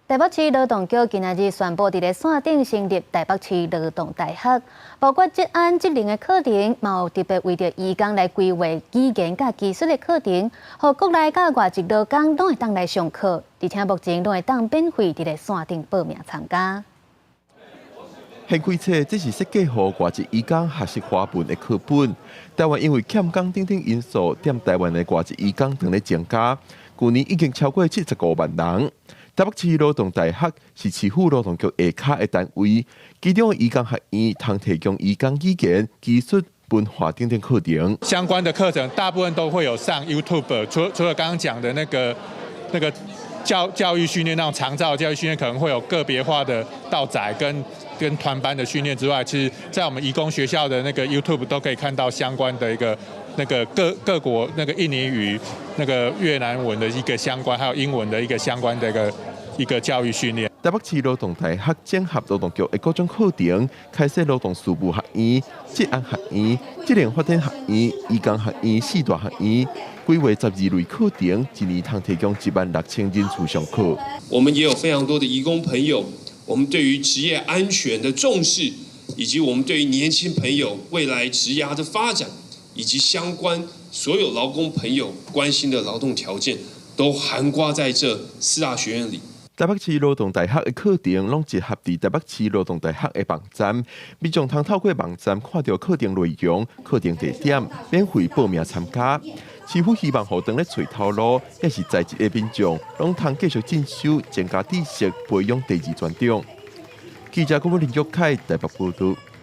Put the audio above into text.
台北市劳动局今仔日宣布，伫咧线顶成立台北市劳动大学，包括职安、职能的课程，嘛有特别为着移工来规划语言甲技术的课程，互国内甲外籍劳工拢会当来上课，而且目前拢会当免费伫咧线顶报名参加。现开册，这是设计互外籍移工学习华文的课本。台湾因为欠工等等因素，踮台湾的外籍移工正咧增加，去年已经超过75万人。台北市劳动大学是市府劳动局下骹的单位，其中的移工学院通提供移工语言、技术、文化等等课程。相关的课程大部分都会有上 YouTube， 除了刚刚讲的那个教育训练那种长照教育训练，可能会有个别化的到载跟团班的训练之外，其实在我们移工学校的那个 YouTube 都可以看到相关的一个那个各国那个印尼语、那个越南文的一个相关，还有英文的一个相关的一个教育训练。台北市劳动大学整合劳动局的各种课程，开设劳动事务学院、职安学院、职能发展学院、移工学院四大学院，规划12类课程，一年通提供16000人次上课。我们也有非常多的移工朋友，我们对于职业安全的重视，以及我们对于年轻朋友未来职涯的发展，以及相关所有劳工朋友关心的劳动条件，都涵盖在这4大学院里。台北市劳动大学的课程拢结合伫台北市劳动大学的网站，民众通透过网站看到课程内容、课程地点，免费报名参加。市府希望互当咧找头路，也是在职的民众拢通继续进修、增加知识，培养第二专长。记者郭林玉凯台北报道。